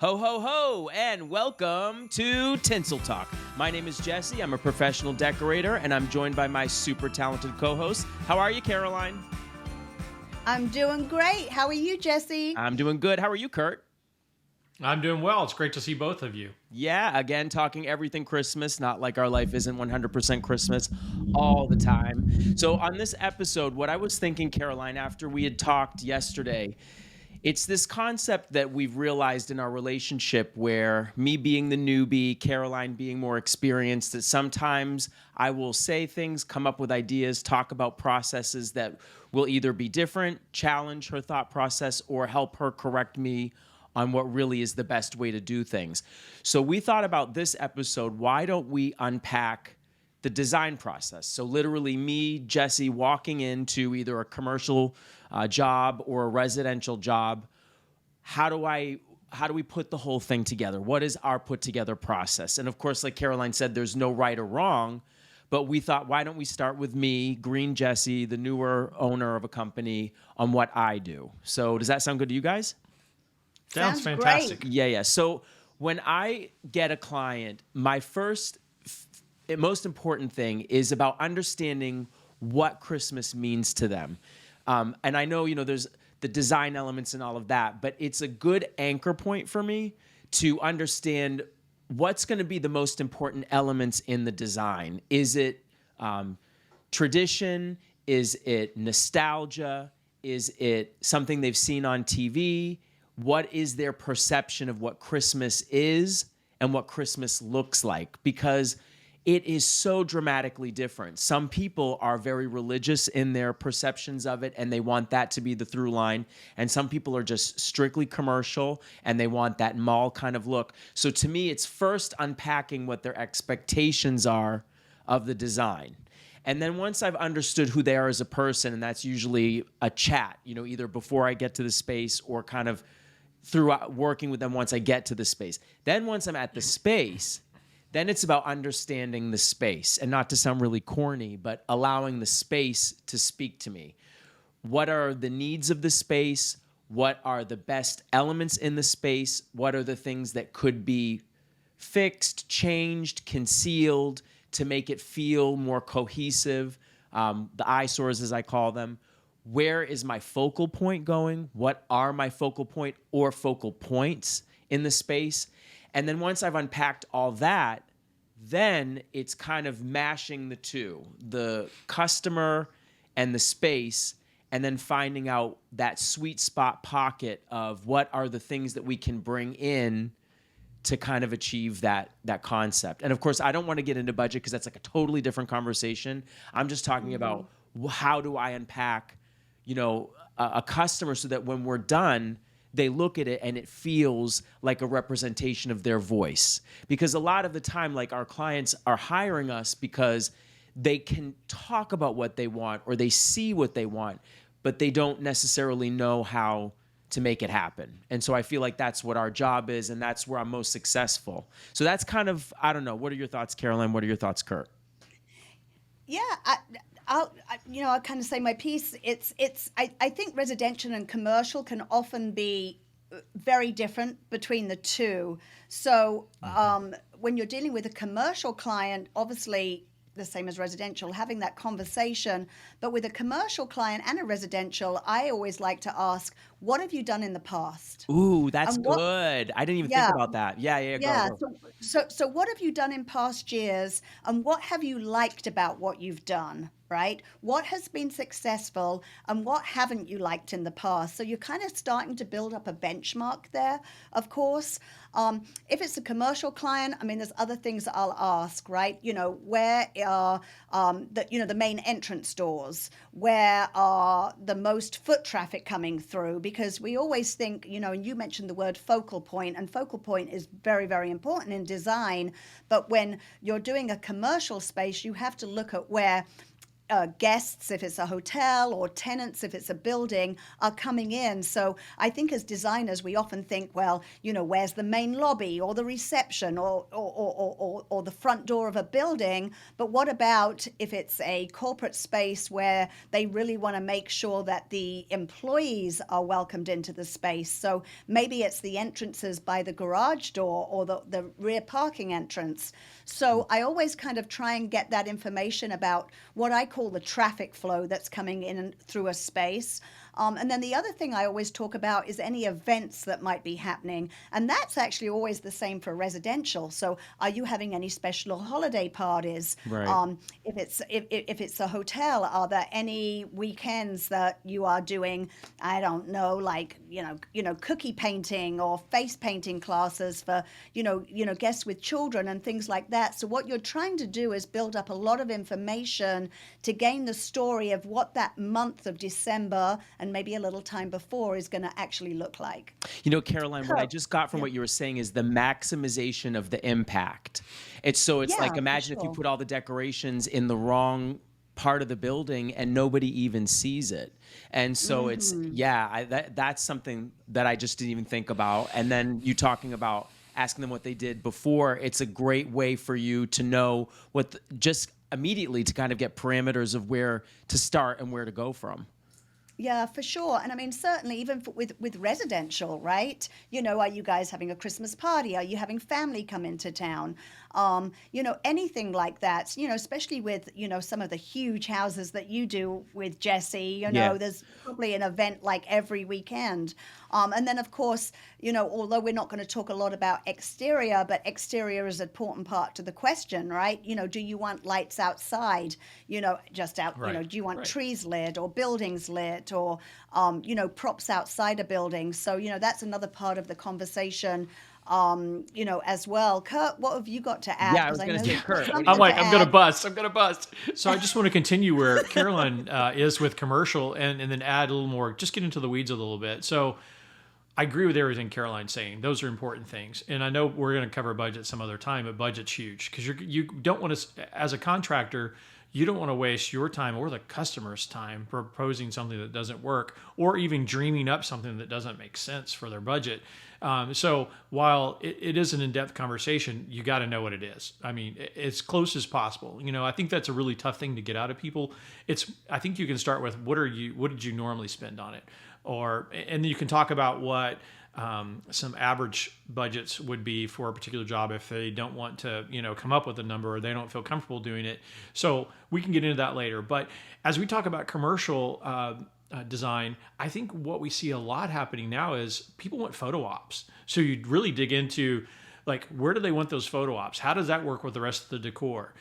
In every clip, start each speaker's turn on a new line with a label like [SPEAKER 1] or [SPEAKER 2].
[SPEAKER 1] Ho, ho, ho, and welcome to Tinsel Talk. My name is Jesse. I'm a professional decorator, and I'm joined by my super talented co-host. How are you, Caroline?
[SPEAKER 2] I'm doing great. How are you, Jesse?
[SPEAKER 1] I'm doing good. How are you, Kurt?
[SPEAKER 3] I'm doing well. It's great to see both of you.
[SPEAKER 1] Yeah, again, talking everything Christmas, not like our life isn't 100% Christmas all the time. So on this episode, what I was thinking, Caroline, after we had talked yesterday, it's this concept that we've realized in our relationship where me being the newbie, Caroline being more experienced, that sometimes I will say things, come up with ideas, talk about processes that will either be different, challenge her thought process, or help her correct me on what really is the best way to do things. So we thought about this episode, why don't we unpack the design process? So literally me, Jesse, walking into either a commercial job or a residential job, how do we put the whole thing together? What is our put together process? And of course, like Caroline said, there's no right or wrong, but we thought, why don't we start with me, Green Jesse, the newer owner of a company, on what I do? So does that sound good to you guys?
[SPEAKER 3] Sounds
[SPEAKER 2] Sounds
[SPEAKER 3] fantastic.
[SPEAKER 2] great.
[SPEAKER 1] Yeah. So when I get a client, my most important thing is about understanding what Christmas means to them. And I know, there's the design elements and all of that, but it's a good anchor point for me to understand what's going to be the most important elements in the design. Is it tradition? Is it nostalgia? Is it something they've seen on TV? What is their perception of what Christmas is and what Christmas looks like? Because it is so dramatically different. Some people are very religious in their perceptions of it, and they want that to be the through line. And some people are just strictly commercial, and they want that mall kind of look. So to me, it's first unpacking what their expectations are of the design. And then once I've understood who they are as a person, and that's usually a chat, either before I get to the space or kind of throughout working with them once I get to the space. Then once I'm at the space, then it's about understanding the space, and not to sound really corny, but allowing the space to speak to me. What are the needs of the space? What are the best elements in the space? What are the things that could be fixed, changed, concealed to make it feel more cohesive? The eyesores, as I call them. Where is my focal point going? What are my focal point or focal points in the space? And then once I've unpacked all that, then it's kind of mashing the two, the customer and the space, and then finding out that sweet spot pocket of what are the things that we can bring in to kind of achieve that concept. And of course, I don't want to get into budget because that's like a totally different conversation. I'm just talking about how do I unpack, a customer so that when we're done, they look at it and it feels like a representation of their voice. Because a lot of the time, like, our clients are hiring us because they can talk about what they want or they see what they want, but they don't necessarily know how to make it happen. And so I feel like that's what our job is, and that's where I'm most successful. So that's kind of, I don't know, what are your thoughts, Caroline? What are your thoughts, Kurt?
[SPEAKER 2] Yeah, I'll kind of say my piece. I think residential and commercial can often be very different between the two. So when you're dealing with a commercial client, obviously the same as residential, having that conversation. But with a commercial client and a residential, I always like to ask, what have you done in the past?
[SPEAKER 1] Ooh, that's
[SPEAKER 2] And what,
[SPEAKER 1] good. I didn't even think
[SPEAKER 2] yeah,
[SPEAKER 1] about that. Yeah,
[SPEAKER 2] yeah.
[SPEAKER 1] go.
[SPEAKER 2] So what have you done in past years, and what have you liked about what you've done, right? What has been successful, and what haven't you liked in the past? So you're kind of starting to build up a benchmark there, of course. If it's a commercial client, I mean, there's other things that I'll ask, right? Where are the main entrance doors? Where are the most foot traffic coming through? Because we always think, and you mentioned the word focal point, and focal point is very, very important in design. But when you're doing a commercial space, you have to look at where guests if it's a hotel or tenants if it's a building are coming in. So I think as designers we often think, well, where's the main lobby or the reception or the front door of a building? But what about if it's a corporate space where they really want to make sure that the employees are welcomed into the space? So maybe it's the entrances by the garage door or the rear parking entrance. So I always kind of try and get that information about what I call the traffic flow that's coming in and through a space. And then the other thing I always talk about is any events that might be happening. And that's actually always the same for residential. So are you having any special holiday parties?
[SPEAKER 1] Right.
[SPEAKER 2] If it's a hotel, are there any weekends that you are doing, I don't know, like, cookie painting or face painting classes for, guests with children and things like that. So what you're trying to do is build up a lot of information to gain the story of what that month of December and maybe a little time before is going to actually look like.
[SPEAKER 1] Caroline, what I just got from what you were saying is the maximization of the impact. It's
[SPEAKER 2] Yeah,
[SPEAKER 1] like,
[SPEAKER 2] for
[SPEAKER 1] imagine if you
[SPEAKER 2] sure.
[SPEAKER 1] put all the decorations in the wrong part of the building and nobody even sees it. And so it's, that's something that I just didn't even think about. And then you talking about asking them what they did before, it's a great way for you to know just immediately to kind of get parameters of where to start and where to go from.
[SPEAKER 2] Yeah, for sure. And I mean, certainly even with residential, right? Are you guys having a Christmas party? Are you having family come into town? Anything like that, especially with, some of the huge houses that you do with Jesse,
[SPEAKER 1] Yeah.
[SPEAKER 2] there's probably an event like every weekend. And then, of course, although we're not going to talk a lot about exterior, but exterior is an important part to the question, right? Do you want lights outside, just out,
[SPEAKER 3] Right.
[SPEAKER 2] do you want
[SPEAKER 3] Right.
[SPEAKER 2] trees lit or buildings lit or, props outside a building? So, that's another part of the conversation, as well. Kurt, what have you got to add?
[SPEAKER 1] Yeah, I
[SPEAKER 2] Because
[SPEAKER 1] was
[SPEAKER 2] I
[SPEAKER 1] going
[SPEAKER 2] know
[SPEAKER 1] to say,
[SPEAKER 2] you've got
[SPEAKER 1] Kurt, what do
[SPEAKER 3] I'm
[SPEAKER 1] you
[SPEAKER 2] something
[SPEAKER 3] like,
[SPEAKER 2] to
[SPEAKER 3] I'm gonna
[SPEAKER 2] add.
[SPEAKER 3] bust. I'm gonna bust. So I just want to continue where Caroline is with commercial, and then add a little more. Just get into the weeds a little bit. So I agree with everything Caroline's saying. Those are important things, and I know we're going to cover budget some other time, but budget's huge because you don't want to, as a contractor, you don't want to waste your time or the customer's time proposing something that doesn't work, or even dreaming up something that doesn't make sense for their budget. So while it is an in-depth conversation, you got to know what it is. I mean, as close as possible. I think that's a really tough thing to get out of people. I think you can start with what did you normally spend on it, and you can talk about what some average budgets would be for a particular job if they don't want to, come up with a number or they don't feel comfortable doing it. So we can get into that later. But as we talk about commercial design, I think what we see a lot happening now is people want photo ops. So you'd really dig into, like, where do they want those photo ops? How does that work with the rest of the decor?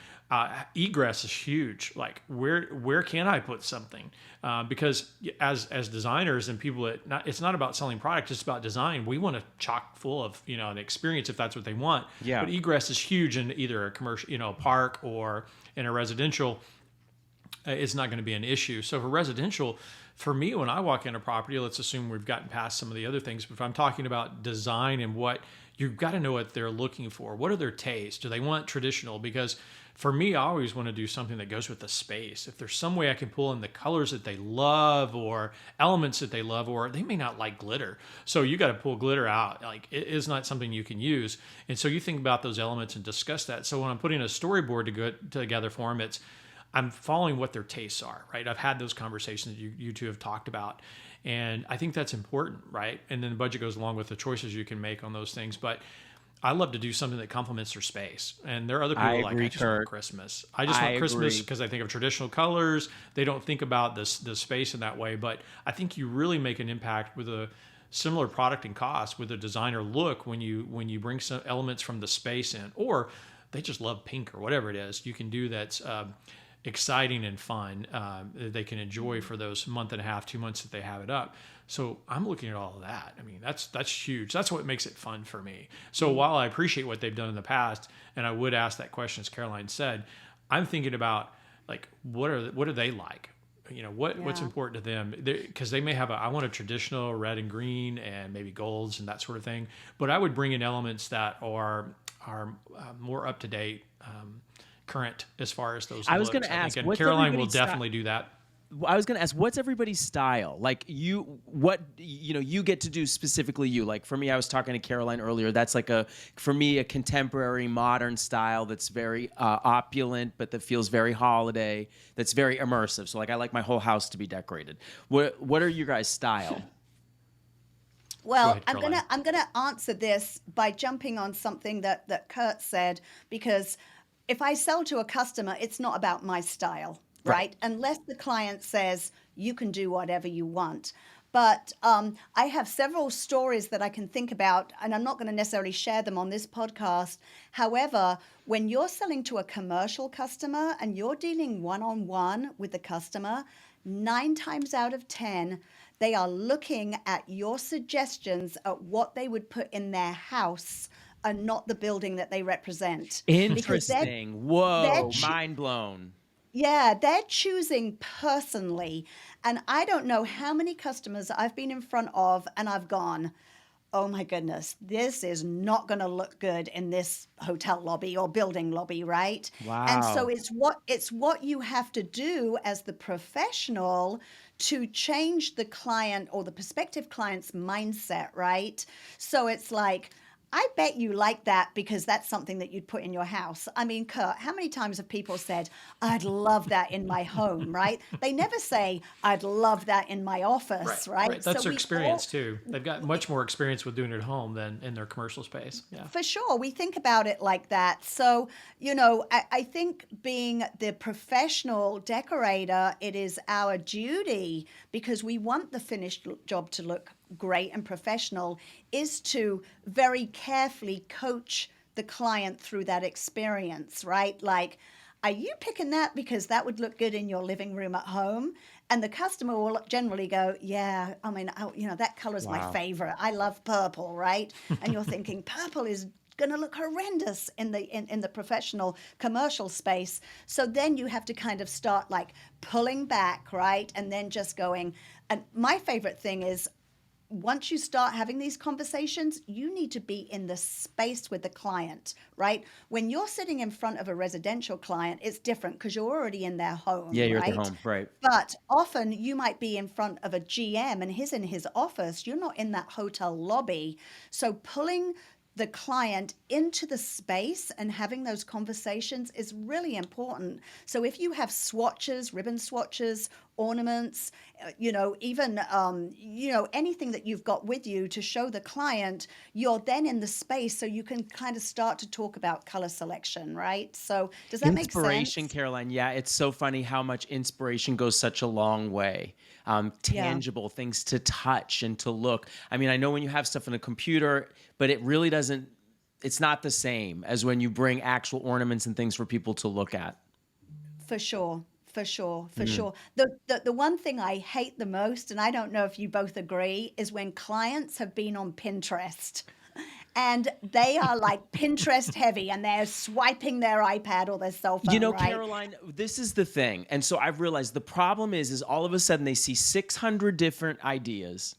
[SPEAKER 3] Egress is huge. Like, where can I put something? Because as designers and people it's not about selling product, it's about design. We want to chock full of an experience if that's what they want.
[SPEAKER 1] Yeah.
[SPEAKER 3] But egress is huge in either a commercial, park, or in a residential. It's not going to be an issue. So for residential, for me, when I walk in a property, let's assume we've gotten past some of the other things, but if I'm talking about design and what you've got to know what they're looking for. What are their tastes? Do they want traditional? Because for me, I always want to do something that goes with the space. If there's some way I can pull in the colors that they love or elements that they love, or they may not like glitter. So you got to pull glitter out. Like, it is not something you can use. And so you think about those elements and discuss that. So when I'm putting a storyboard together for them, I'm following what their tastes are, right? I've had those conversations that you two have talked about. And I think that's important, right? And then the budget goes along with the choices you can make on those things. But I love to do something that complements their space. And there are other people
[SPEAKER 1] I
[SPEAKER 3] like,
[SPEAKER 1] agree,
[SPEAKER 3] I just want
[SPEAKER 1] Kurt.
[SPEAKER 3] Christmas. I just want
[SPEAKER 1] I
[SPEAKER 3] Christmas
[SPEAKER 1] agree.
[SPEAKER 3] because I think of traditional colors. They don't think about the space in that way. But I think you really make an impact with a similar product and cost with a designer look when you bring some elements from the space in. Or they just love pink or whatever it is. You can do that's exciting and fun that they can enjoy for those month and a half, 2 months that they have it up. So I'm looking at all of that. I mean, that's huge. That's what makes it fun for me. So while I appreciate what they've done in the past, and I would ask that question, as Caroline said, I'm thinking about, like, what do they like? What's
[SPEAKER 2] Yeah.
[SPEAKER 3] important to them? Because they may have I want a traditional red and green and maybe golds and that sort of thing. But I would bring in elements that are more up to date. current as far as those
[SPEAKER 1] I was
[SPEAKER 3] looks.
[SPEAKER 1] going to
[SPEAKER 3] I
[SPEAKER 1] ask,
[SPEAKER 3] think, and
[SPEAKER 1] what's
[SPEAKER 3] Caroline will
[SPEAKER 1] everybody's style?
[SPEAKER 3] definitely do that.
[SPEAKER 1] I was going to ask, what's everybody's style? Like what, you get to do specifically you. Like for me, I was talking to Caroline earlier. That's like for me, a contemporary modern style that's very opulent, but that feels very holiday, that's very immersive. So like I like my whole house to be decorated. What are your guys' style?
[SPEAKER 3] Go
[SPEAKER 2] Well,
[SPEAKER 3] ahead, Caroline.
[SPEAKER 2] I'm gonna answer this by jumping on something that Kurt said, because if I sell to a customer, it's not about my style,
[SPEAKER 1] Right.
[SPEAKER 2] right? Unless the client says you can do whatever you want. But I have several stories that I can think about, and I'm not going to necessarily share them on this podcast. However, when you're selling to a commercial customer and you're dealing one on one with the customer, 9 times out of 10, they are looking at your suggestions at what they would put in their house and not the building that they represent. Because
[SPEAKER 1] Interesting.
[SPEAKER 2] they're
[SPEAKER 1] Whoa, mind blown.
[SPEAKER 2] yeah, they're choosing personally. And I don't know how many customers I've been in front of and I've gone, oh my goodness, this is not going to look good in this hotel lobby or building lobby, right? And so
[SPEAKER 1] Wow.
[SPEAKER 2] it's what you have to do as the professional to change the client or the prospective client's mindset, right? So it's like, I bet you like that because that's something that you'd put in your house. I mean, Kurt, how many times have people said, I'd love that in my home, right? They never say, I'd love that in my
[SPEAKER 3] Right,
[SPEAKER 2] office,
[SPEAKER 3] right.
[SPEAKER 2] right? So
[SPEAKER 3] That's their
[SPEAKER 2] we
[SPEAKER 3] experience
[SPEAKER 2] all,
[SPEAKER 3] too. They've got much more experience with doing it at home than in their commercial space. Yeah.
[SPEAKER 2] for sure, we think about it like that. So, I think being the professional decorator, it is our duty, because we want the finished job to look great and professional, is to very carefully coach the client through that experience, right? Like, are you picking that because that would look good in your living room at home? And the customer will generally go, yeah, I mean, that color is my
[SPEAKER 1] Wow.
[SPEAKER 2] favorite. I love purple, right? And you're thinking purple is going to look horrendous in the professional commercial space. So then you have to kind of start like pulling back, right? And then just going. And my favorite thing is, once you start having these conversations, you need to be in the space with the client, right? When you're sitting in front of a residential client, it's different because you're already in their
[SPEAKER 1] Yeah,
[SPEAKER 2] home,
[SPEAKER 1] you're at their
[SPEAKER 2] right?
[SPEAKER 1] home. Right.
[SPEAKER 2] But often you might be in front of a GM and he's in his office. You're not in that hotel lobby. So pulling the client into the space and having those conversations is really important. So if you have swatches, ribbon swatches, ornaments, even anything that you've got with you to show the client, you're then in the space so you can kind of start to talk about color selection, right? So does that make
[SPEAKER 1] Inspiration,
[SPEAKER 2] sense?
[SPEAKER 1] Caroline. Yeah, it's so funny how much inspiration goes such a long way.
[SPEAKER 2] Yeah.
[SPEAKER 1] Tangible things to touch and to look. I mean, I know when you have stuff in a computer, but it really doesn't, it's not the same as when you bring actual ornaments and things for people to look at.
[SPEAKER 2] For sure, for sure, for
[SPEAKER 1] Mm.
[SPEAKER 2] sure. The one thing I hate the most, and I don't know if you both agree, is when clients have been on Pinterest and they are like Pinterest heavy and they're swiping their iPad or their cell phone, right?
[SPEAKER 1] Caroline, this is the thing. And so I've realized the problem is all of a sudden they see 600 different ideas.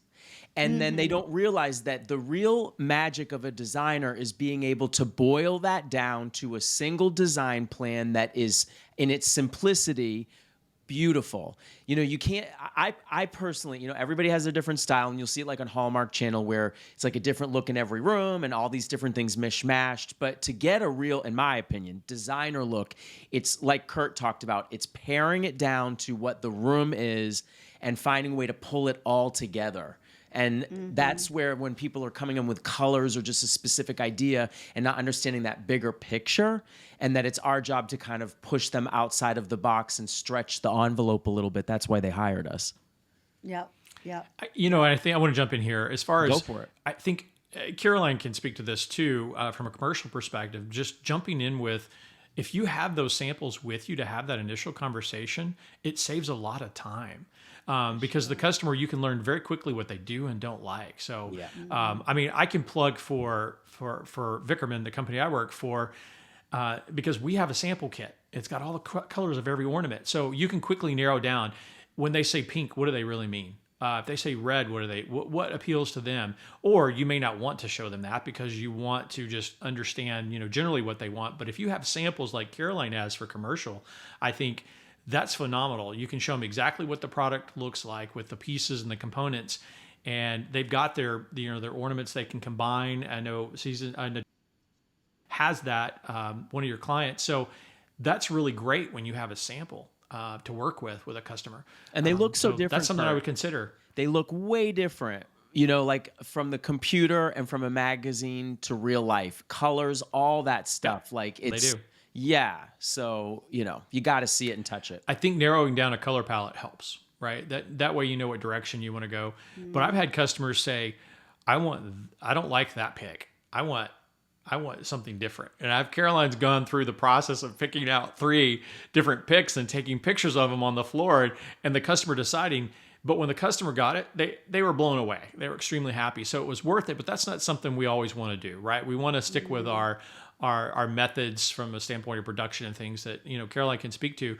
[SPEAKER 1] And then they
[SPEAKER 2] Mm-hmm.
[SPEAKER 1] don't realize that the real magic of a designer is being able to boil that down to a single design plan that is, in its simplicity, beautiful. You can't, I personally, everybody has a different style, and you'll see it like on Hallmark Channel where it's like a different look in every room and all these different things mishmashed. But to get a real, in my opinion, designer look, it's like Kurt talked about, it's paring it down to what the room is and finding a way to pull it all together. And
[SPEAKER 2] Mm-hmm.
[SPEAKER 1] that's where when people are coming in with colors or just a specific idea and not understanding that bigger picture, and that it's our job to kind of push them outside of the box and stretch the envelope a little bit. That's why they hired us.
[SPEAKER 2] Yep. Yep.
[SPEAKER 3] And I think I want to jump in here as far
[SPEAKER 1] Go
[SPEAKER 3] as
[SPEAKER 1] for it.
[SPEAKER 3] I think Caroline can speak to this too, from a commercial perspective. Just jumping in with, if you have those samples with you to have that initial conversation, it saves a lot of time. Because the customer, you can learn very quickly what they do and don't like. So,
[SPEAKER 1] Yeah.
[SPEAKER 3] I mean, I can plug for Vickerman, the company I work for, because we have a sample kit. It's got all the colors of every ornament, so you can quickly narrow down when they say pink. What do they really mean? If they say red, what appeals to them? Or you may not want to show them that because you want to just understand, generally what they want. But if you have samples like Caroline has for commercial, I think that's phenomenal. You can show them exactly what the product looks like with the pieces and the components, and they've got their ornaments they can combine. I know has that, one of your clients. So that's really great when you have a sample to work with a customer.
[SPEAKER 1] And they look so different.
[SPEAKER 3] That's something I would consider.
[SPEAKER 1] They look way different, like from the computer and from a magazine to real life, colors, all that stuff.
[SPEAKER 3] Yeah,
[SPEAKER 1] like it's,
[SPEAKER 3] they do.
[SPEAKER 1] Yeah. So, you got to see it and touch it.
[SPEAKER 3] I think narrowing down a color palette helps, right? That way you know what direction you want to go. But I've had customers say, I don't like that pick. I want something different. And Caroline's gone through the process of picking out 3 different picks and taking pictures of them on the floor and the customer deciding. But when the customer got it, they were blown away. They were extremely happy. So it was worth it, but that's not something we always want to do, right? We want to stick with our methods from a standpoint of production and things that, Caroline can speak to.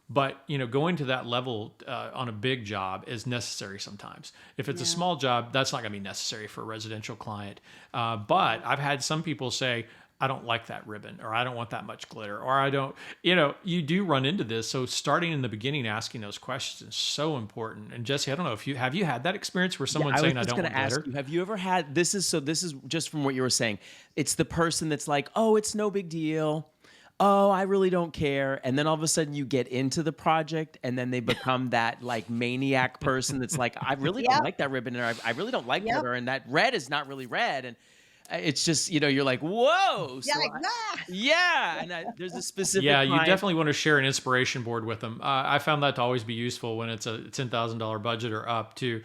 [SPEAKER 3] But, going to that level on a big job is necessary sometimes. If it's a small job, that's not going to be necessary for a residential client. But I've had some people say, I don't like that ribbon, or I don't want that much glitter, or I don't, you do run into this. So starting in the beginning, asking those questions is so important. And Jesse, I don't know if have you had that experience where someone's saying, I don't want glitter?
[SPEAKER 1] Ask you, have you ever had, this is just from what you were saying. It's the person that's like, oh, it's no big deal. Oh, I really don't care. And then all of a sudden you get into the project and then they become that like maniac person that's like, I really don't like that ribbon, or I really don't like glitter, and that red is not really red. And it's just, you're like, whoa.
[SPEAKER 2] Yeah,
[SPEAKER 1] so and there's a specific
[SPEAKER 3] Yeah, you
[SPEAKER 1] client.
[SPEAKER 3] definitely want to share an inspiration board with them. I found that to always be useful when it's a $10,000 budget or up to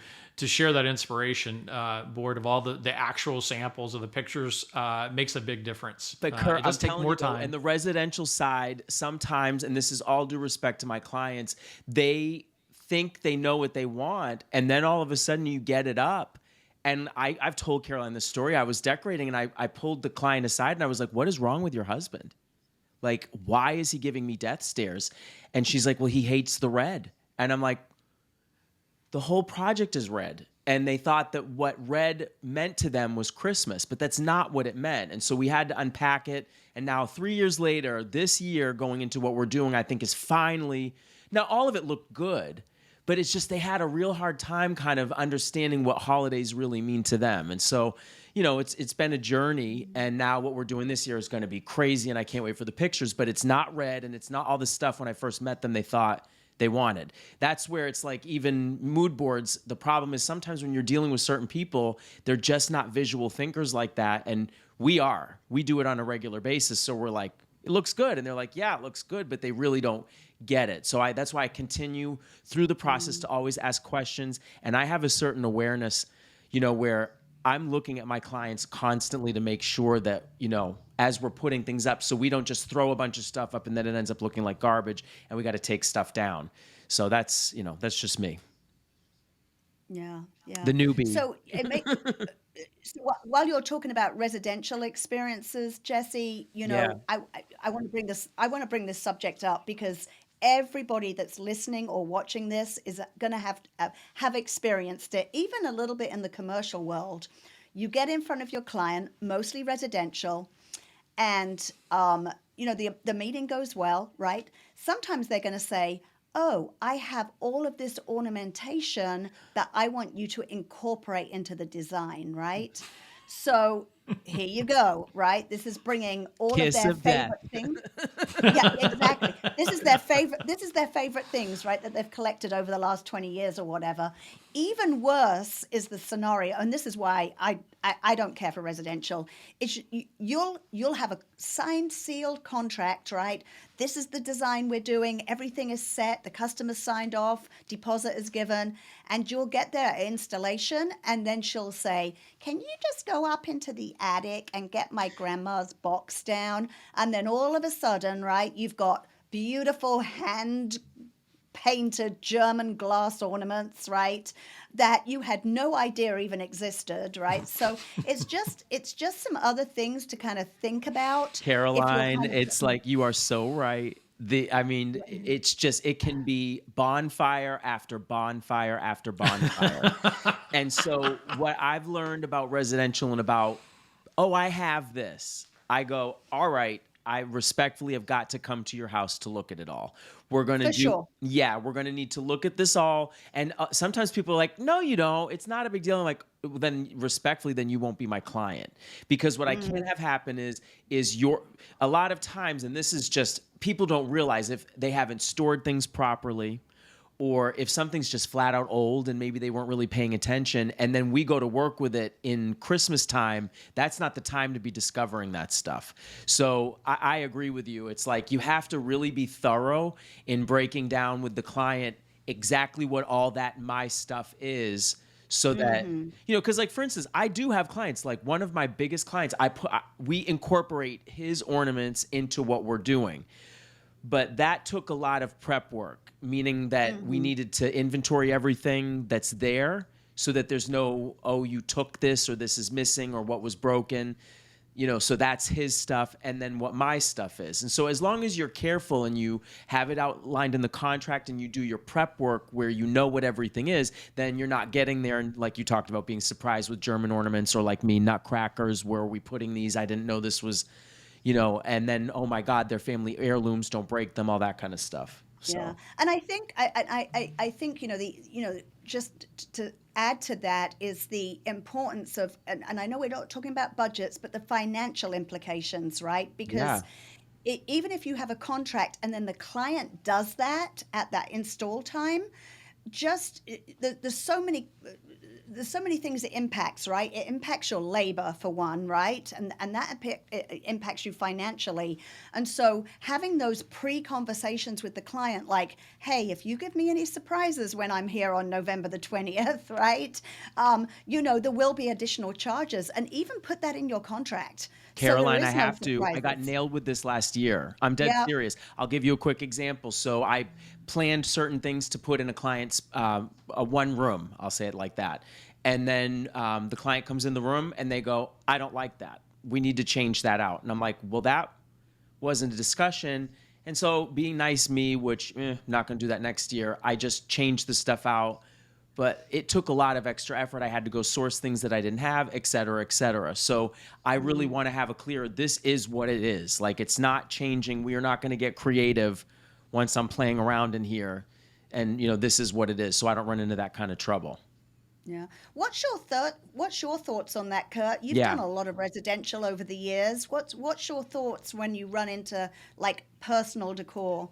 [SPEAKER 3] share that inspiration board of all the actual samples of the pictures makes a big difference.
[SPEAKER 1] But
[SPEAKER 3] it does take more time.
[SPEAKER 1] And the residential side, sometimes, and this is all due respect to my clients, they think they know what they want, and then all of a sudden you get it up. And I've told Caroline this story. I was decorating, and I pulled the client aside, and I was like, what is wrong with your husband? Like, why is he giving me death stares? And she's like, well, he hates the red. And I'm like, the whole project is red. And they thought that what red meant to them was Christmas, but that's not what it meant. And so we had to unpack it. And now 3 years later, this year going into what we're doing, I think is finally, now all of it looked good, but it's just they had a real hard time kind of understanding what holidays really mean to them. And so, it's been a journey, and now what we're doing this year is going to be crazy, and I can't wait for the pictures, but it's not red, and it's not all the stuff when I first met them they thought they wanted. That's where it's like even mood boards, the problem is sometimes when you're dealing with certain people, they're just not visual thinkers like that, and we do it on a regular basis. So we're like, it looks good, and they're like, yeah, it looks good, but they really don't get it. So that's why I continue through the process to always ask questions, and I have a certain awareness, where I'm looking at my clients constantly to make sure that, as we're putting things up, so we don't just throw a bunch of stuff up and then it ends up looking like garbage and we got to take stuff down. So that's just me.
[SPEAKER 2] Yeah.
[SPEAKER 1] The newbie.
[SPEAKER 2] So while you're talking about residential experiences, Jesse, I want to bring this. I want to bring this subject up because everybody that's listening or watching this is going to have experienced it, even a little bit in the commercial world. You get in front of your client, mostly residential, and the meeting goes well, right? Sometimes they're going to say, oh, I have all of this ornamentation that I want you to incorporate into the design, right? So here you go, right? This is bringing all
[SPEAKER 1] Kiss
[SPEAKER 2] of their favorite things. Yeah, exactly. This is their favorite things, right, that they've collected over the last 20 years or whatever. Even worse is the scenario, and this is why I don't care for residential. You'll have a signed, sealed contract, right? This is the design we're doing. Everything is set. The customer's signed off. Deposit is given. And you'll get their installation, and then she'll say, can you just go up into the attic and get my grandma's box down? And then all of a sudden, right, you've got beautiful hand-painted German glass ornaments, right, that you had no idea even existed, right? So it's just some other things to kind of think about.
[SPEAKER 1] Caroline, it's like you are so right. I mean, it's just, it can be bonfire after bonfire after bonfire. And so what I've learned about residential and about, oh, I have this, I go, all right, I respectfully have got to come to your house to look at it all. We're going to
[SPEAKER 2] For
[SPEAKER 1] do,
[SPEAKER 2] sure.
[SPEAKER 1] yeah, we're going to need to look at this all. And sometimes people are like, no, you don't. It's not a big deal. I'm like, "Well, then respectfully, then you won't be my client." Because what I can't have happen is a lot of times, and this is just, people don't realize if they haven't stored things properly, or if something's just flat out old and maybe they weren't really paying attention, and then we go to work with it in Christmas time, that's not the time to be discovering that stuff. So I agree with you. It's like you have to really be thorough in breaking down with the client exactly what all that my stuff is, so that, because like, for instance, I do have clients, like one of my biggest clients, we incorporate his ornaments into what we're doing. But that took a lot of prep work, meaning that we needed to inventory everything that's there so that there's no, oh, you took this or this is missing or what was broken. So that's his stuff, and then what my stuff is. And so as long as you're careful and you have it outlined in the contract and you do your prep work where you know what everything is, then you're not getting there and, like you talked about, being surprised with German ornaments, or like me, nutcrackers, where are we putting these? I didn't know this was, and then, oh my God, they're family heirlooms, don't break them, all that kind of stuff.
[SPEAKER 2] Yeah,
[SPEAKER 1] So,
[SPEAKER 2] and I think just to add to that is the importance of, and I know we're not talking about budgets, but the financial implications, right?
[SPEAKER 1] yeah.
[SPEAKER 2] Because even if you have a contract and then the client does that at that install time, just there's so many things it impacts, right? It impacts your labor for one, right? And that it impacts you financially. And so having those pre-conversations with the client, like, hey, if you give me any surprises when I'm here on November the 20th, right? There will be additional charges, and even put that in your contract. So there
[SPEAKER 1] Caroline, I
[SPEAKER 2] is no
[SPEAKER 1] have to. I got
[SPEAKER 2] surprises.
[SPEAKER 1] nailed with this last year. I'm dead
[SPEAKER 2] Yeah.
[SPEAKER 1] serious. I'll give you a quick example. So I planned certain things to put in a client's a one room. I'll say it like that. And then the client comes in the room and they go, I don't like that. We need to change that out. And I'm like, well, that wasn't a discussion. And so, being nice me, which not going to do that next year, I just changed the stuff out. But it took a lot of extra effort. I had to go source things that I didn't have, et cetera, et cetera. So I really want to have a clear, this is what it is. Like, it's not changing. We are not going to get creative once I'm playing around in here. And, this is what it is. So I don't run into that kind of trouble.
[SPEAKER 2] Yeah. What's your thoughts on that, Kurt? You've
[SPEAKER 1] Yeah.
[SPEAKER 2] done a lot of residential over the years. What's your thoughts when you run into like personal decor?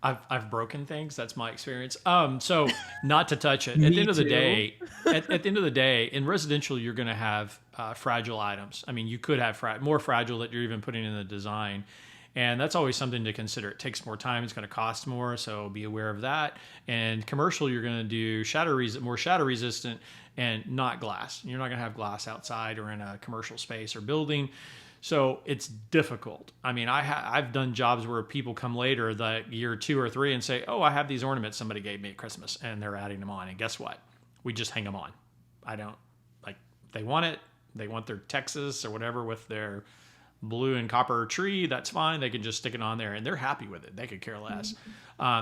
[SPEAKER 3] I've broken things. That's my experience. So not to touch it. At
[SPEAKER 1] Me
[SPEAKER 3] the end of the
[SPEAKER 1] too.
[SPEAKER 3] day, at the end of the day, in residential, you're going to have fragile items. I mean, you could have more fragile that you're even putting in the design, and that's always something to consider. It takes more time. It's going to cost more, so be aware of that. And commercial, you're going to do more shadow resistant and not glass. You're not going to have glass outside or in a commercial space or building. So it's difficult. I mean, I've done jobs where people come later, the year 2 or 3, and say, "Oh, I have these ornaments somebody gave me at Christmas," and they're adding them on. And guess what? We just hang them on. I don't like. They want it. They want their Texas or whatever with their blue and copper tree. That's fine. They can just stick it on there, and they're happy with it. They could care less.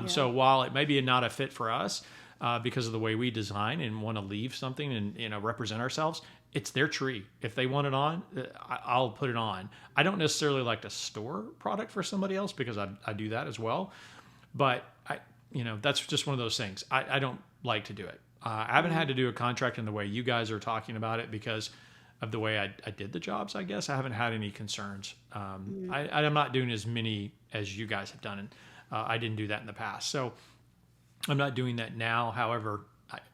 [SPEAKER 3] So while it may be not a fit for us because of the way we design and want to leave something and represent ourselves, it's their tree. If they want it on, I'll put it on. I don't necessarily like to store product for somebody else because I do that as well. But that's just one of those things. I don't like to do it. I haven't had to do a contract in the way you guys are talking about it because of the way I did the jobs, I guess. I haven't had any concerns. I'm not doing as many as you guys have done. And I didn't do that in the past. So I'm not doing that now. However,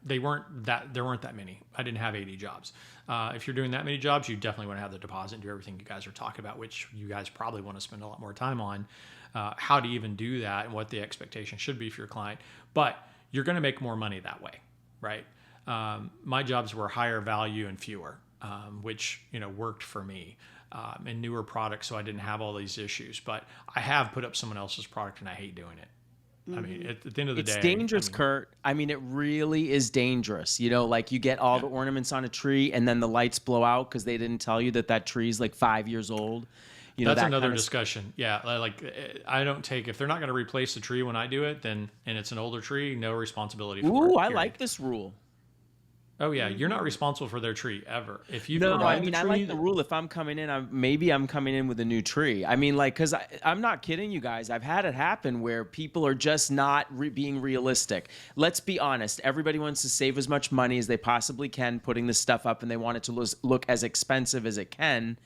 [SPEAKER 3] there weren't that many. I didn't have 80 jobs. If you're doing that many jobs, you definitely want to have the deposit and do everything you guys are talking about, which you guys probably want to spend a lot more time on, how to even do that and what the expectation should be for your client. But you're going to make more money that way, right? My jobs were higher value and fewer, which worked for me, and newer products, so I didn't have all these issues. But I have put up someone else's product, and I hate doing it. I mean, at the end of the
[SPEAKER 1] It's
[SPEAKER 3] day,
[SPEAKER 1] dangerous, Kurt. I mean, it really is dangerous. Like you get all the ornaments on a tree and then the lights blow out because they didn't tell you that tree's like 5 years old.
[SPEAKER 3] That's
[SPEAKER 1] that
[SPEAKER 3] another
[SPEAKER 1] kind of.
[SPEAKER 3] discussion. Yeah, like I don't take if they're not going to replace the tree when I do it, then and it's an older tree, no responsibility for
[SPEAKER 1] Ooh,
[SPEAKER 3] it.
[SPEAKER 1] I
[SPEAKER 3] Period.
[SPEAKER 1] like this rule.
[SPEAKER 3] Oh yeah, you're not responsible for their tree ever. If you've
[SPEAKER 1] No, I
[SPEAKER 3] provided the
[SPEAKER 1] mean, I
[SPEAKER 3] tree,
[SPEAKER 1] like the rule. If I'm coming in, I'm coming in with a new tree. I mean, like, because I'm not kidding you guys. I've had it happen where people are just not being realistic. Let's be honest. Everybody wants to save as much money as they possibly can putting this stuff up, and they want it to look as expensive as it can.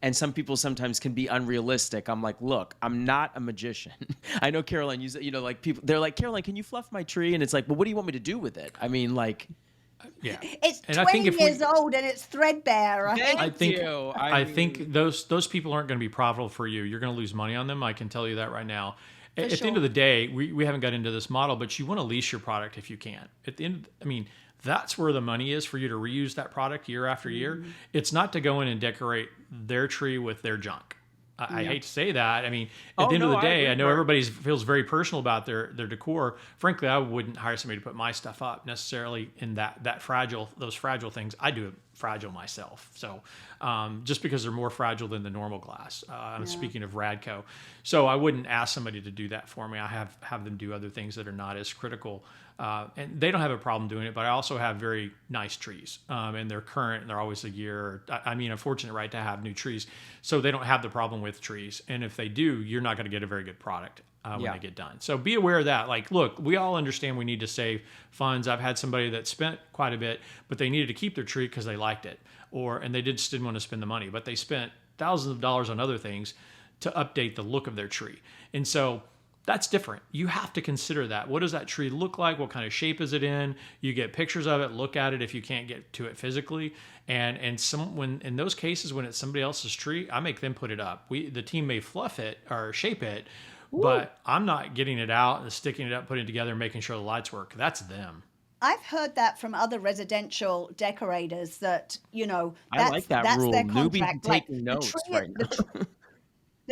[SPEAKER 1] And some people sometimes can be unrealistic. I'm like, look, I'm not a magician. I know Caroline, like people, they're like, Caroline, can you fluff my tree? And it's like, well, what do you want me to do with it? I mean, like,
[SPEAKER 3] yeah.
[SPEAKER 2] It's
[SPEAKER 3] And I think
[SPEAKER 2] 20
[SPEAKER 3] if
[SPEAKER 2] years
[SPEAKER 3] we
[SPEAKER 2] old and it's threadbare,
[SPEAKER 1] thank
[SPEAKER 2] right?
[SPEAKER 3] I think
[SPEAKER 1] you. I
[SPEAKER 3] I
[SPEAKER 1] mean,
[SPEAKER 3] think those people aren't going to be profitable for you. You're going to lose money on them. I can tell you that right now.
[SPEAKER 2] For
[SPEAKER 3] At the end of
[SPEAKER 2] sure.
[SPEAKER 3] the day, we haven't got into this model, but you want to lease your product if you can. At the end, I mean, that's where the money is for you to reuse that product year after year. It's not to go in and decorate their tree with their junk. I
[SPEAKER 2] Yeah.
[SPEAKER 3] hate to say that. I mean, at
[SPEAKER 1] oh
[SPEAKER 3] the end of
[SPEAKER 1] no,
[SPEAKER 3] the
[SPEAKER 1] I
[SPEAKER 3] day,
[SPEAKER 1] agree,
[SPEAKER 3] I know
[SPEAKER 1] Kurt.
[SPEAKER 3] everybody feels very personal about their decor. Frankly, I wouldn't hire somebody to put my stuff up necessarily in that fragile those fragile things. I do it fragile myself. So just because they're more fragile than the normal glass. I'm
[SPEAKER 2] Yeah.
[SPEAKER 3] speaking of Radco, so I wouldn't ask somebody to do that for me. I have them do other things that are not as critical. And they don't have a problem doing it, but I also have very nice trees, and they're current and they're always a year. I mean, I'm fortunate, right, to have new trees, so they don't have the problem with trees. And if they do, you're not going to get a very good product when
[SPEAKER 1] Yeah.
[SPEAKER 3] they get done. So be aware of that. Like, look, we all understand we need to save funds. I've had somebody that spent quite a bit, but they needed to keep their tree because they liked it, and they just didn't want to spend the money, but they spent thousands of dollars on other things to update the look of their tree, and so that's different. You have to consider that. What does that tree look like? What kind of shape is it in? You get pictures of it, look at it if you can't get to it physically. And when in those cases when it's somebody else's tree, I make them put it up. The team may fluff it or shape it,
[SPEAKER 1] Woo.
[SPEAKER 3] but I'm not getting it out and sticking it up, putting it together, and making sure the lights work. That's them.
[SPEAKER 2] I've heard that from other residential decorators that,
[SPEAKER 1] I like that
[SPEAKER 2] that's
[SPEAKER 1] rule.
[SPEAKER 2] their
[SPEAKER 1] Newbies
[SPEAKER 2] contract. Like
[SPEAKER 1] taking
[SPEAKER 2] the
[SPEAKER 1] notes
[SPEAKER 2] tree,
[SPEAKER 1] right
[SPEAKER 2] the
[SPEAKER 1] now.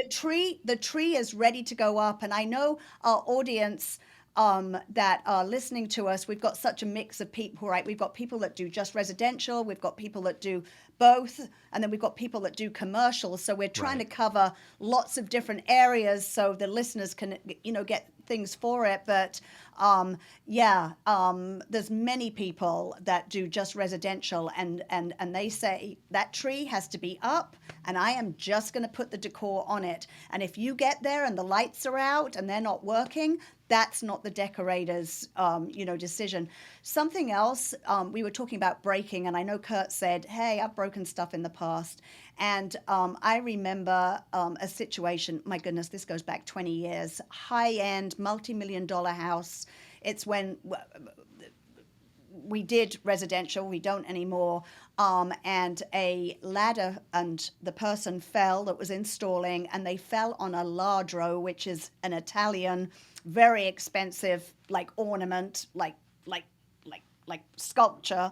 [SPEAKER 2] tree, the tree is ready to go up, and I know our audience that are listening to us, we've got such a mix of people, right? We've got people that do just residential, we've got people that do both, and then we've got people that do commercial. So we're trying to
[SPEAKER 3] Right.
[SPEAKER 2] cover lots of different areas so the listeners can, get things for it. But there's many people that do just residential, and they say that tree has to be up, and I am just going to put the decor on it. And if you get there and the lights are out and they're not working, that's not the decorator's decision. Something else, we were talking about breaking, and I know Kurt said, hey, I've broken stuff in the past. And I remember a situation, my goodness, this goes back 20 years, high-end, multi-million-dollar house. It's when we did residential, we don't anymore, and a ladder, and the person fell that was installing, and they fell on a ladro, which is an Italian, very expensive, like ornament, like sculpture.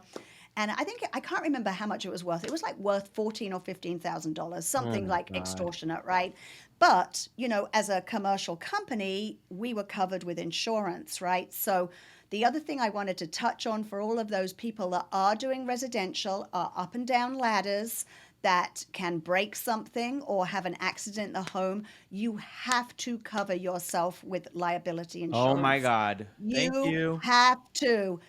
[SPEAKER 2] And I can't remember how much it was worth. It was like worth $14,000 or $15,000,
[SPEAKER 1] Oh
[SPEAKER 2] something
[SPEAKER 1] my
[SPEAKER 2] like
[SPEAKER 1] God.
[SPEAKER 2] extortionate, right? But as a commercial company, we were covered with insurance, right? So the other thing I wanted to touch on for all of those people that are doing residential are up and down ladders that can break something or have an accident in the home. You have to cover yourself with liability
[SPEAKER 1] Oh my
[SPEAKER 2] insurance.
[SPEAKER 1] God. Thank
[SPEAKER 2] You
[SPEAKER 1] you.
[SPEAKER 2] have to,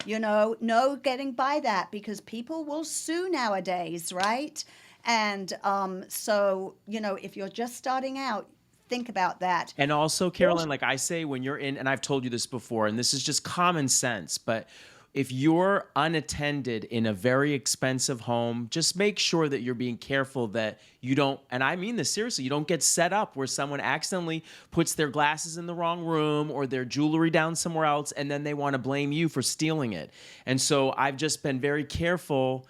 [SPEAKER 2] no getting by that, because people will sue nowadays, right? And so, if you're just starting out, think about that.
[SPEAKER 1] And also,
[SPEAKER 2] Also,
[SPEAKER 1] Caroline, like I say, when you're in, and I've told you this before, and this is just common sense, but if you're unattended in a very expensive home, just make sure that you're being careful that you don't, and I mean this seriously, you don't get set up where someone accidentally puts their glasses in the wrong room or their jewelry down somewhere else, and then they want to blame you for stealing it. And so I've just been very careful.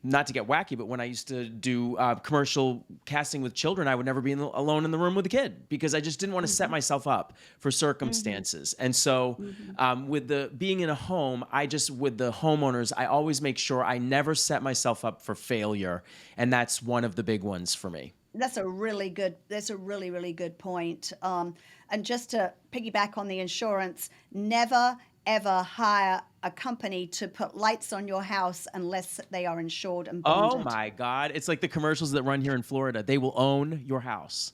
[SPEAKER 1] Not to get wacky, but when I used to do commercial casting with children, I would never be alone in the room with a kid because I just didn't want to set
[SPEAKER 2] mhm,
[SPEAKER 1] myself up for
[SPEAKER 2] mhm,
[SPEAKER 1] circumstances. And so,
[SPEAKER 2] mhm.
[SPEAKER 1] with the being in a home, with the homeowners, I always make sure I never set myself up for failure, and that's one of the big ones for me.
[SPEAKER 2] That's a really good point. And just to piggyback on the insurance, never ever hire a company to put lights on your house unless they are insured and
[SPEAKER 1] Oh
[SPEAKER 2] bonded.
[SPEAKER 1] my God. It's like the commercials that run here in Florida. They will own your house.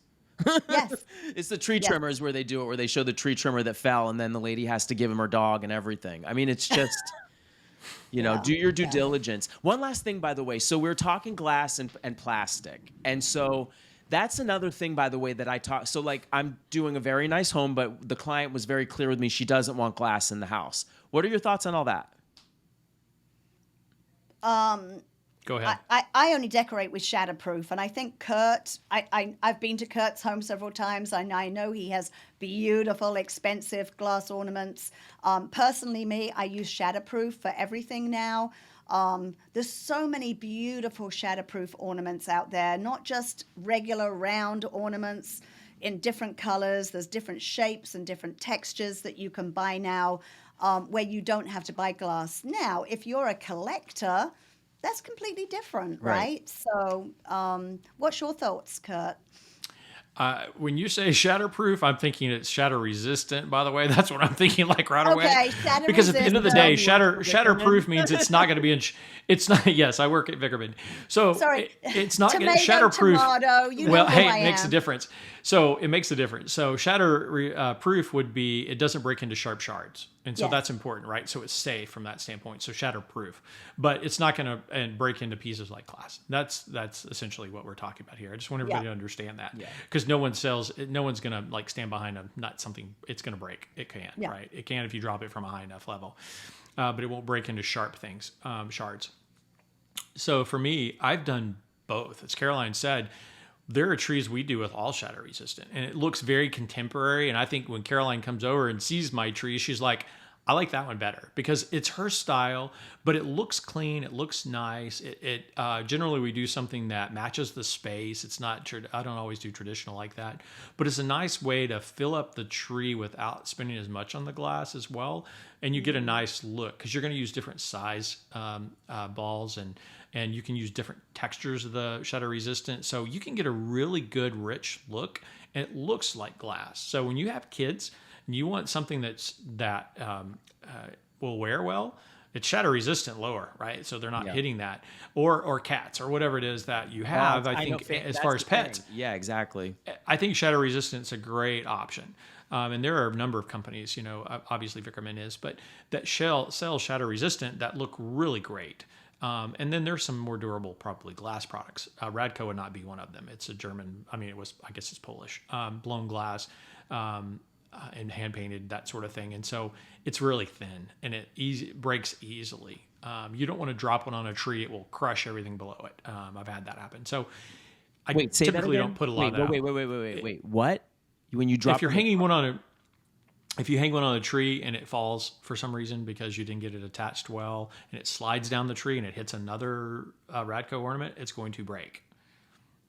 [SPEAKER 2] Yes,
[SPEAKER 1] It's the tree
[SPEAKER 2] yes,
[SPEAKER 1] trimmers where they do it, where they show the tree trimmer that fell and then the lady has to give him her dog and everything. I mean, it's just,
[SPEAKER 2] yeah,
[SPEAKER 1] do your due
[SPEAKER 2] yeah.
[SPEAKER 1] diligence. One last thing, by the way. So we're talking glass and plastic. And so that's another thing, by the way, that I talk. So like I'm doing a very nice home, but the client was very clear with me. She doesn't want glass in the house. What are your thoughts on all that?
[SPEAKER 3] Go ahead.
[SPEAKER 2] I only decorate with shatterproof, and I think I've been to Kurt's home several times, and I know he has beautiful, expensive glass ornaments. Personally, I use shatterproof for everything now. There's so many beautiful shatterproof ornaments out there, not just regular round ornaments in different colors. There's different shapes and different textures that you can buy now, where you don't have to buy glass. Now, if you're a collector, that's completely different,
[SPEAKER 1] Right.
[SPEAKER 2] right? So, what's your thoughts, Kurt?
[SPEAKER 3] When you say shatterproof, I'm thinking it's shatter resistant. By the way, that's what I'm thinking like right away.
[SPEAKER 2] Okay, shatter
[SPEAKER 3] Because at the end of the
[SPEAKER 2] resistant.
[SPEAKER 3] day,
[SPEAKER 1] You work for
[SPEAKER 3] shatterproof
[SPEAKER 1] Vickerman?
[SPEAKER 3] means it's not going to be in. It's not. Yes, I work at Vickerman, so
[SPEAKER 2] Sorry,
[SPEAKER 3] it's not
[SPEAKER 2] tomato,
[SPEAKER 3] shatterproof.
[SPEAKER 2] tomato. You
[SPEAKER 3] Well,
[SPEAKER 2] know who
[SPEAKER 3] hey,
[SPEAKER 2] I
[SPEAKER 3] it makes a
[SPEAKER 2] am.
[SPEAKER 3] difference. So it makes a difference. So shatter proof would be it doesn't break into sharp shards, and so
[SPEAKER 2] Yes.
[SPEAKER 3] that's important, right? So it's safe from that standpoint. So shatterproof, but it's not going to break into pieces like glass. That's essentially what we're talking about here. I just want everybody
[SPEAKER 2] Yeah.
[SPEAKER 3] to understand that,
[SPEAKER 1] Yeah.
[SPEAKER 3] because no one's going to like stand behind a nut something. It's going to break. It can,
[SPEAKER 2] Yeah.
[SPEAKER 3] right? It can if you drop it from a high enough level, but it won't break into sharp things, shards. So for me, I've done both. As Caroline said, there are trees we do with all shatter resistant, and it looks very contemporary. And I think when Caroline comes over and sees my tree, she's like, I like that one better because it's her style, but it looks clean. It looks nice. Generally we do something that matches the space. It's not, I don't always do traditional like that, but it's a nice way to fill up the tree without spending as much on the glass as well. And you get a nice look because you're going to use different size balls, and you can use different textures of the shatter resistant. So you can get a really good, rich look, and it looks like glass. So when you have kids and you want something that will wear well, it's shatter resistant lower, right? So they're not
[SPEAKER 1] Yeah.
[SPEAKER 3] hitting that, or cats or whatever it is that you have. I
[SPEAKER 1] know,
[SPEAKER 3] think as
[SPEAKER 1] that's
[SPEAKER 3] far as
[SPEAKER 1] the
[SPEAKER 3] pets,
[SPEAKER 1] thing. Yeah, exactly.
[SPEAKER 3] I think shatter resistant is a great option. And there are a number of companies, obviously Vickerman is, but that sell shatter resistant that look really great. And then there's some more durable, probably glass products. Radco would not be one of them. It's a German, I guess it's Polish, blown glass, and hand painted, that sort of thing. And so it's really thin and it breaks easily. You don't want to drop one on a tree. It will crush everything below it. I've had that happen. So I
[SPEAKER 1] Wait, say that
[SPEAKER 3] typically
[SPEAKER 1] again.
[SPEAKER 3] don't put a lot
[SPEAKER 1] Wait,
[SPEAKER 3] of that
[SPEAKER 1] wait,
[SPEAKER 3] out.
[SPEAKER 1] wait, wait, wait, wait, wait. What? When you drop
[SPEAKER 3] If you're
[SPEAKER 1] them-
[SPEAKER 3] hanging one on a If you hang one on a tree and it falls for some reason because you didn't get it attached well, and it slides down the tree and it hits another Radco ornament, it's going to break.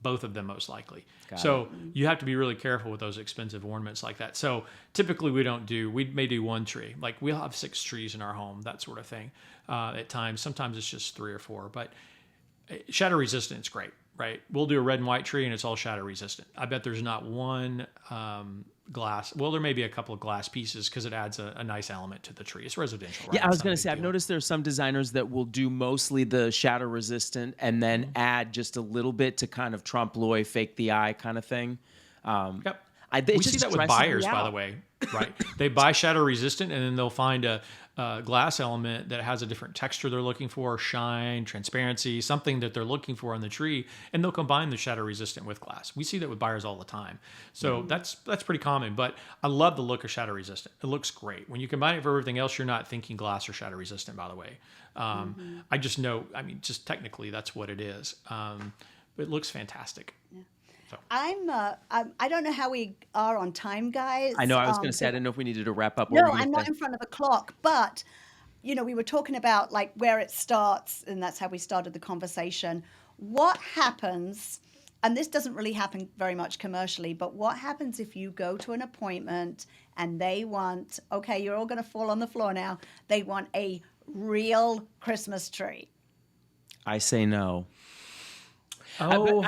[SPEAKER 3] Both of them most likely. So you have to be really careful with those expensive ornaments like that. So typically we may do one tree. Like we'll have 6 trees in our home, that sort of thing. At times, sometimes it's just 3 or 4, but shatter resistant is great, right? We'll do a red and white tree and it's all shatter resistant. I bet there's not one glass. Well, there may be a couple of glass pieces because it adds a nice element to the tree. It's residential, right?
[SPEAKER 1] Yeah, I
[SPEAKER 3] It's
[SPEAKER 1] was
[SPEAKER 3] not a
[SPEAKER 1] going to
[SPEAKER 3] big
[SPEAKER 1] say, I've
[SPEAKER 3] deal.
[SPEAKER 1] noticed there's some designers that will do mostly the shatter resistant and then add just a little bit to kind of trompe l'oeil, fake the eye kind of thing.
[SPEAKER 3] Yep.
[SPEAKER 1] It
[SPEAKER 3] We
[SPEAKER 1] just
[SPEAKER 3] see that with
[SPEAKER 1] stresses me
[SPEAKER 3] buyers, by the
[SPEAKER 1] out.
[SPEAKER 3] way, right? They buy shatter resistant and then they'll find a glass element that has a different texture they're looking for, shine, transparency, something that they're looking for on the tree, and they'll combine the shatter resistant with glass. We see that with buyers all the time. So that's pretty common, but I love the look of shatter resistant. It looks great. When you combine it for everything else, you're not thinking glass or shatter resistant, by the way. I just know, just technically that's what it is. But it looks fantastic.
[SPEAKER 2] I don't know how we are on time, guys.
[SPEAKER 1] I know, I was going to say, I didn't know if we needed to wrap up. What
[SPEAKER 2] No,
[SPEAKER 1] were you
[SPEAKER 2] I'm
[SPEAKER 1] gonna
[SPEAKER 2] not
[SPEAKER 1] say?
[SPEAKER 2] in front of a clock, but we were talking about like where it starts, and that's how we started the conversation. What happens, and this doesn't really happen very much commercially, but what happens if you go to an appointment and they want, okay, you're all going to fall on the floor now, they want a real Christmas tree?
[SPEAKER 1] I say no.
[SPEAKER 3] Oh,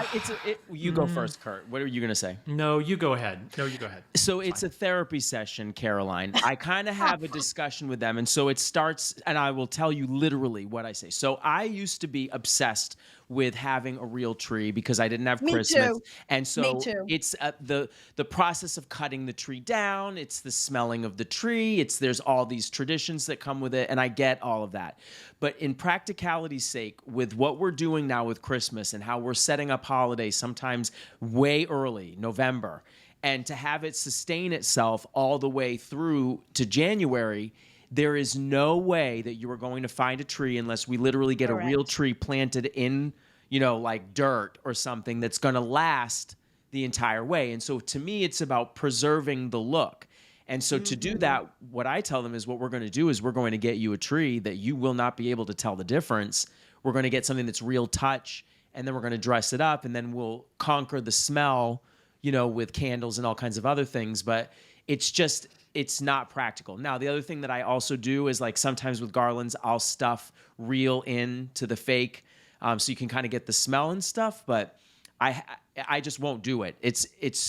[SPEAKER 1] You go first, Kurt. What are you going to say?
[SPEAKER 3] no, you go ahead. No, you go ahead.
[SPEAKER 1] So it's a therapy session, Caroline. I kind of have a discussion with them. And so it starts, and I will tell you literally what I say. So I used to be obsessed with having a real tree because I didn't have
[SPEAKER 2] Me
[SPEAKER 1] Christmas.
[SPEAKER 2] too.
[SPEAKER 1] And
[SPEAKER 2] Me
[SPEAKER 1] so
[SPEAKER 2] too.
[SPEAKER 1] it's the process of cutting the tree down. It's the smelling of the tree. There's all these traditions that come with it. And I get all of that. But in practicality's sake, with what we're doing now with Christmas and how we're setting up holidays, sometimes way early, November, and to have it sustain itself all the way through to January, there is no way that you are going to find a tree unless we literally get a real
[SPEAKER 2] Correct.
[SPEAKER 1] tree planted in, like dirt or something that's going to last the entire way. And so to me, it's about preserving the look. And so to do that, what I tell them is what we're going to do is we're going to get you a tree that you will not be able to tell the difference. We're going to get something that's real touch, and then we're going to dress it up, and then we'll conquer the smell, with candles and all kinds of other things. But it's not practical. Now, the other thing that I also do is like sometimes with garlands, I'll stuff real into the fake, so you can kind of get the smell and stuff. But I just won't do it. It's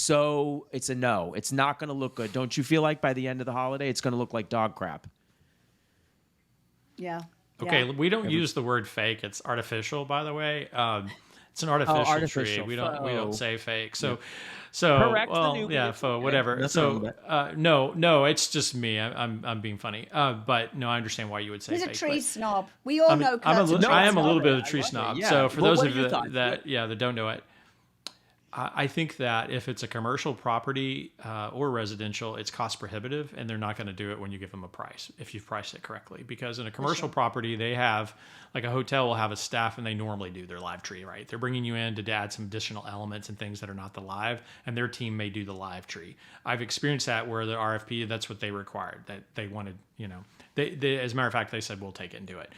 [SPEAKER 1] a no. It's not going to look good. Don't you feel like by the end of the holiday, it's going to look like dog crap?
[SPEAKER 2] Yeah.
[SPEAKER 3] Okay,
[SPEAKER 2] Yeah.
[SPEAKER 3] we don't use the word fake. It's artificial, by the way. It's an artificial, tree.
[SPEAKER 1] Artificial.
[SPEAKER 3] We don't
[SPEAKER 1] Faux.
[SPEAKER 3] say fake. So
[SPEAKER 1] Correct the
[SPEAKER 3] well,
[SPEAKER 1] new-
[SPEAKER 3] yeah, faux, whatever.
[SPEAKER 1] Nothing
[SPEAKER 3] So
[SPEAKER 1] wrong with
[SPEAKER 3] no, it's just me. I'm being funny. But no, I understand why you would say
[SPEAKER 2] He's a
[SPEAKER 3] fake.
[SPEAKER 2] tree
[SPEAKER 3] but
[SPEAKER 2] snob. We all know Kurt's a tree
[SPEAKER 3] I am a
[SPEAKER 2] snob.
[SPEAKER 3] little bit of a
[SPEAKER 1] I
[SPEAKER 3] tree
[SPEAKER 1] love it.
[SPEAKER 3] snob.
[SPEAKER 1] Yeah.
[SPEAKER 3] So for
[SPEAKER 1] Well,
[SPEAKER 3] those
[SPEAKER 1] what
[SPEAKER 3] of
[SPEAKER 1] are your
[SPEAKER 3] you
[SPEAKER 1] thoughts?
[SPEAKER 3] that don't know it, I think that if it's a commercial property or residential, it's cost prohibitive, and they're not going to do it when you give them a price if you've priced it correctly. Because in a commercial property, they have, like a hotel will have a staff, and they normally do their live tree, right? They're bringing you in to add some additional elements and things that are not the live, and their team may do the live tree. I've experienced that where the RFP, that's what they required, that they wanted, they as a matter of fact, they said, we'll take it and do it.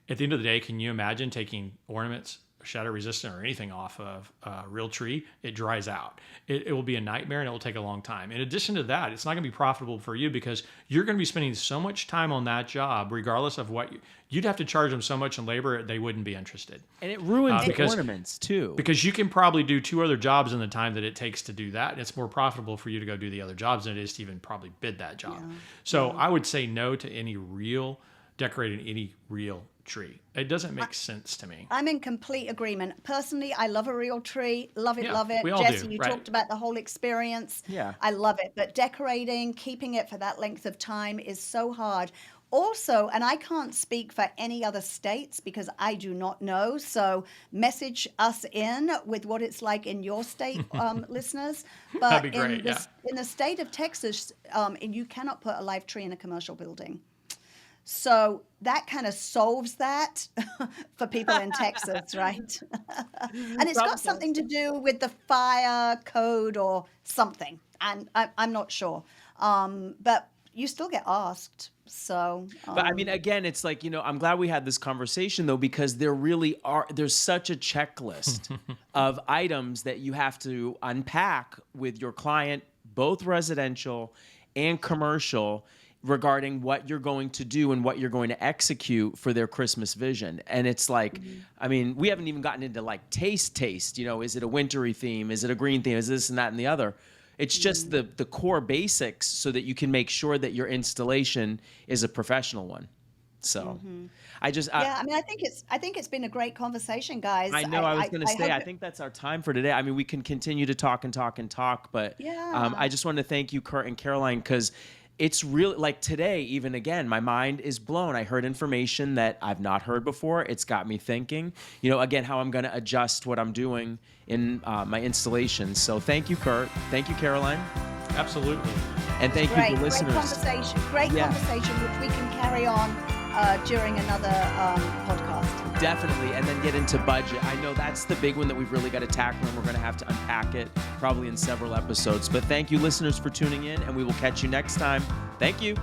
[SPEAKER 3] At the end of the day, can you imagine taking ornaments, shadow resistant or anything off of a real tree? It dries out. It will be a nightmare, and it will take a long time. In addition to that, it's not going to be profitable for you because you're going to be spending so much time on that job, regardless of what you'd have to charge them so much in labor, they wouldn't be interested.
[SPEAKER 1] And it ruins the
[SPEAKER 3] because-
[SPEAKER 1] ornaments too.
[SPEAKER 3] Because you can probably do 2 other jobs in the time that it takes to do that. And it's more profitable for you to go do the other jobs than it is to even probably bid that job.
[SPEAKER 2] Yeah.
[SPEAKER 3] So I would say no to decorating any real tree. It doesn't make sense to me.
[SPEAKER 2] I'm in complete agreement. Personally, I love a real tree. Love it,
[SPEAKER 3] Yeah,
[SPEAKER 2] love it.
[SPEAKER 3] we all
[SPEAKER 2] Jesse,
[SPEAKER 3] do,
[SPEAKER 2] you
[SPEAKER 3] right.
[SPEAKER 2] talked about the whole experience.
[SPEAKER 1] Yeah.
[SPEAKER 2] I love it. But decorating, keeping it for that length of time is so hard. Also, and I can't speak for any other states because I do not know. So message us in with what it's like in your state, listeners. But
[SPEAKER 3] That'd be great,
[SPEAKER 2] in the state of Texas, you cannot put a live tree in a commercial building. So that kind of solves that for people in Texas, right? And it's got something to do with the fire code or something. And I'm not sure. But you still get asked. So,
[SPEAKER 1] But I mean, again, it's like, I'm glad we had this conversation though, because there's such a checklist of items that you have to unpack with your client, both residential and commercial, regarding what you're going to do and what you're going to execute for their Christmas vision. And it's like, I mean, we haven't even gotten into like taste, is it a wintry theme? Is it a green theme? Is this and that and the other? It's just the core basics so that you can make sure that your installation is a professional one. So I mean,
[SPEAKER 2] I think it's been a great conversation, guys.
[SPEAKER 1] I know I was going to say, I
[SPEAKER 2] hope
[SPEAKER 1] think that's our time for today. I mean, we can continue to talk and talk and talk, but
[SPEAKER 2] Yeah.
[SPEAKER 1] I just want to thank you, Kurt and Caroline, because it's really like today, even again, my mind is blown. I heard information that I've not heard before. It's got me thinking, again, how I'm going to adjust what I'm doing in my installations. So thank you, Kurt. Thank you, Caroline.
[SPEAKER 3] Absolutely.
[SPEAKER 1] And thank you, the listeners.
[SPEAKER 2] Great
[SPEAKER 1] Yeah.
[SPEAKER 2] conversation, which we can carry on during another podcast.
[SPEAKER 1] Definitely, and then get into budget. I know that's the big one that we've really got to tackle, and we're going to have to unpack it probably in several episodes. But thank you, listeners, for tuning in, and we will catch you next time. Thank you.